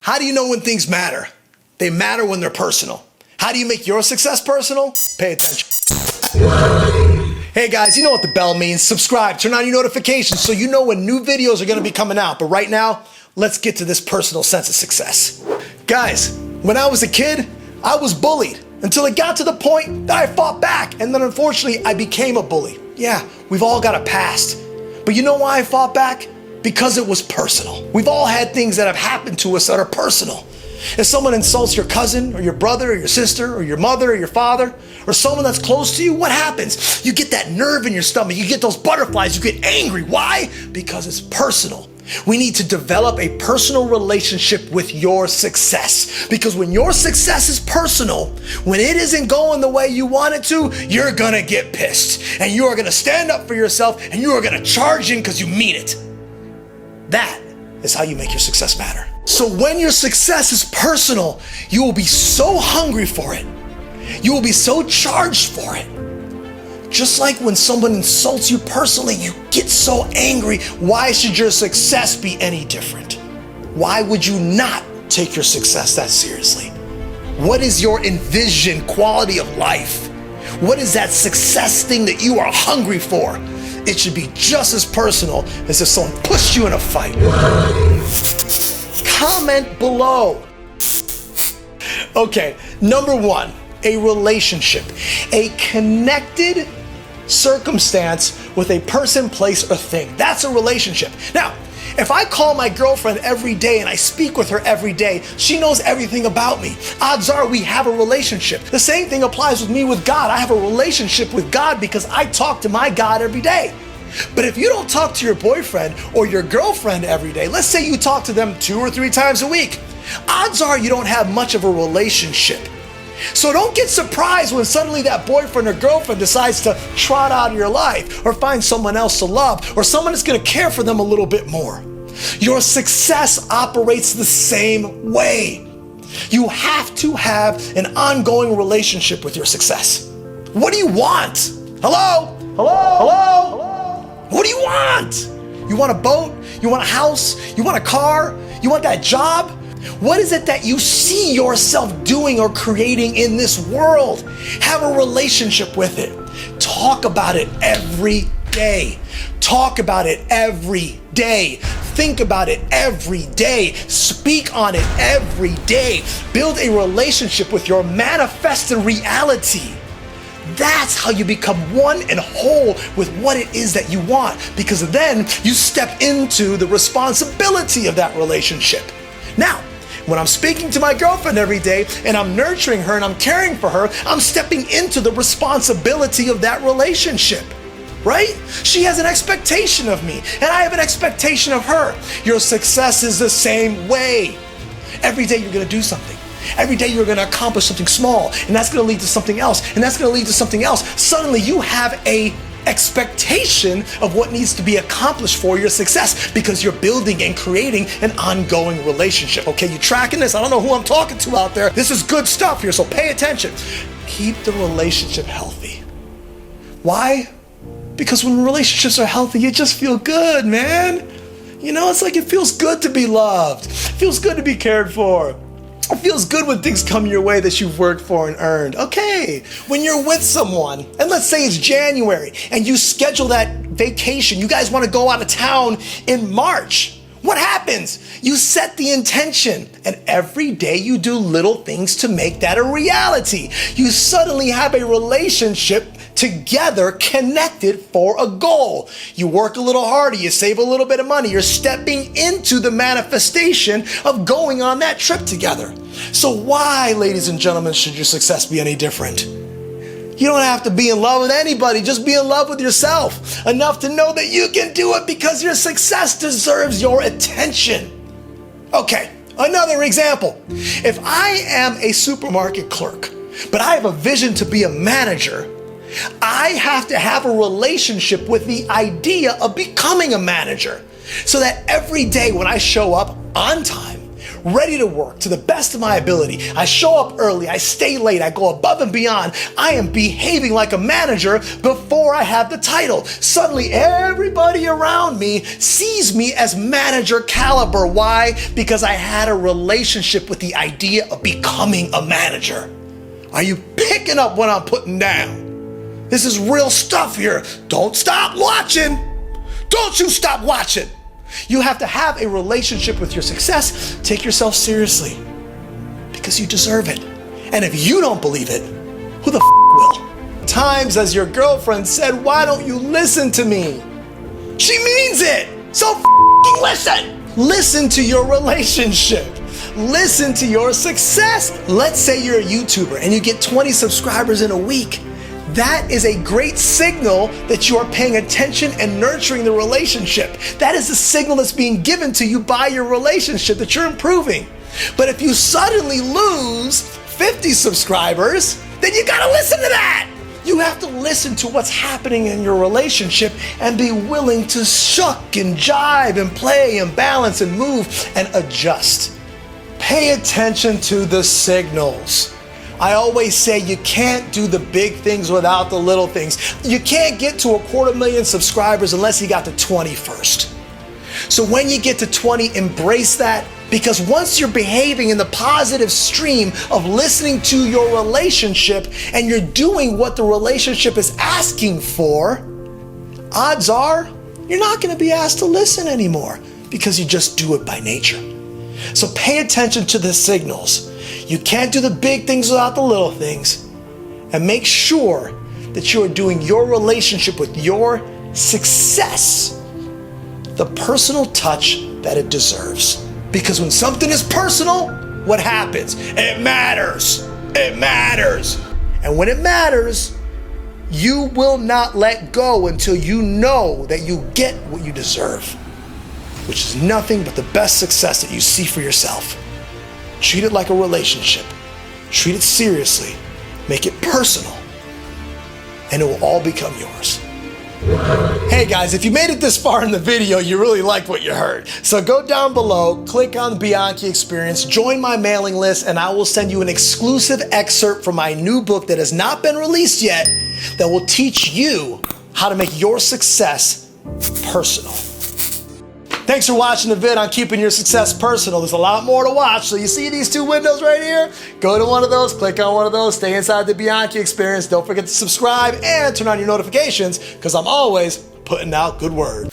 How do you know when things matter? They matter when they're personal. How do you make your success personal? Pay attention. Hey guys, you know what the bell means. Subscribe, turn on your notifications so you know when new videos are gonna be coming out. But right now, let's get to this personal sense of success. Guys, when I was a kid, I was bullied until it got to the point that I fought back. And then unfortunately, I became a bully. Yeah, we've all got a past. But you know why I fought back? Because it was personal. We've all had things that have happened to us that are personal. If someone insults your cousin or your brother or your sister or your mother or your father or someone that's close to you, what happens? You get that nerve in your stomach. You get those butterflies. You get angry. Why? Because it's personal. We need to develop a personal relationship with your success. Because when your success is personal, when it isn't going the way you want it to, you're gonna get pissed. And you are gonna stand up for yourself and you are gonna charge in because you mean it. That is how you make your success matter. So when your success is personal, you will be so hungry for it. You will be so charged for it. Just like when someone insults you personally, you get so angry. Why should your success be any different? Why would you not take your success that seriously? What is your envisioned quality of life? What is that success thing that you are hungry for? It should be just as personal as if someone pushed you in a fight. Comment below. Okay, number one, a relationship. A connected circumstance with a person, place, or thing. That's a relationship. Now, if I call my girlfriend every day and I speak with her every day, she knows everything about me. Odds are we have a relationship. The same thing applies with me with God. I have a relationship with God because I talk to my God every day. But if you don't talk to your boyfriend or your girlfriend every day, let's say you talk to them 2 or 3 times a week, odds are you don't have much of a relationship. So don't get surprised when suddenly that boyfriend or girlfriend decides to trot out of your life or find someone else to love or someone that's gonna care for them a little bit more. Your success operates the same way. You have to have an ongoing relationship with your success. What do you want? Hello? Hello? Hello? What do you want? You want a boat? You want a house? You want a car? You want that job? What is it that you see yourself doing or creating in this world? Have a relationship with it. Talk about it every day. Talk about it every day. Think about it every day. Speak on it every day. Build a relationship with your manifested reality. That's how you become one and whole with what it is that you want, because then you step into the responsibility of that relationship. Now, when I'm speaking to my girlfriend every day and I'm nurturing her and I'm caring for her, I'm stepping into the responsibility of that relationship, right? She has an expectation of me and I have an expectation of her. Your success is the same way. Every day you're gonna do something. Every day you're gonna accomplish something small, and that's gonna lead to something else, and that's gonna lead to something else. Suddenly you have a expectation of what needs to be accomplished for your success because you're building and creating an ongoing relationship. Okay, you tracking this? I don't know who I'm talking to out there. This is good stuff here, so pay attention. Keep the relationship healthy. Why? Because when relationships are healthy, you just feel good, man. You know, it's like it feels good to be loved. It feels good to be cared for. It feels good when things come your way that you've worked for and earned. Okay, when you're with someone, and let's say it's January, and you schedule that vacation, you guys want to go out of town in March. What happens? You set the intention, and every day you do little things to make that a reality. You suddenly have a relationship together, connected for a goal. You work a little harder, you save a little bit of money, you're stepping into the manifestation of going on that trip together. So why, ladies and gentlemen, should your success be any different? You don't have to be in love with anybody, just be in love with yourself. Enough to know that you can do it because your success deserves your attention. Okay, another example. If I am a supermarket clerk, but I have a vision to be a manager, I have to have a relationship with the idea of becoming a manager so that every day when I show up on time, ready to work to the best of my ability. I show up early, I stay late, I go above and beyond. I am behaving like a manager before I have the title. Suddenly, everybody around me sees me as manager caliber. Why? Because I had a relationship with the idea of becoming a manager. Are you picking up what I'm putting down? This is real stuff here. Don't stop watching. Don't you stop watching. You have to have a relationship with your success. Take yourself seriously because you deserve it. And if you don't believe it, who the will? Times as your girlfriend said, why don't you listen to me? She means it. So listen. Listen to your relationship. Listen to your success. Let's say you're a YouTuber and you get 20 subscribers in a week. That is a great signal that you are paying attention and nurturing the relationship. That is a signal that's being given to you by your relationship that you're improving. But if you suddenly lose 50 subscribers, then you gotta listen to that. You have to listen to what's happening in your relationship and be willing to shuck and jive and play and balance and move and adjust. Pay attention to the signals. I always say you can't do the big things without the little things. You can't get to 250,000 subscribers unless you got to 20 first. So when you get to 20, embrace that, because once you're behaving in the positive stream of listening to your relationship and you're doing what the relationship is asking for, odds are you're not going to be asked to listen anymore because you just do it by nature. So pay attention to the signals. You can't do the big things without the little things. And make sure that you are doing your relationship with your success the personal touch that it deserves. Because when something is personal, what happens? It matters. It matters. And when it matters, you will not let go until you know that you get what you deserve, which is nothing but the best success that you see for yourself. Treat it like a relationship. Treat it seriously. Make it personal. And it will all become yours. Hey guys, if you made it this far in the video, you really liked what you heard. So go down below, click on the Bianchi Experience, join my mailing list, and I will send you an exclusive excerpt from my new book that has not been released yet that will teach you how to make your success personal. Thanks for watching the vid on keeping your success personal. There's a lot more to watch. So you see these two windows right here? Go to one of those, click on one of those, stay inside the Bianchi Experience. Don't forget to subscribe and turn on your notifications because I'm always putting out good word.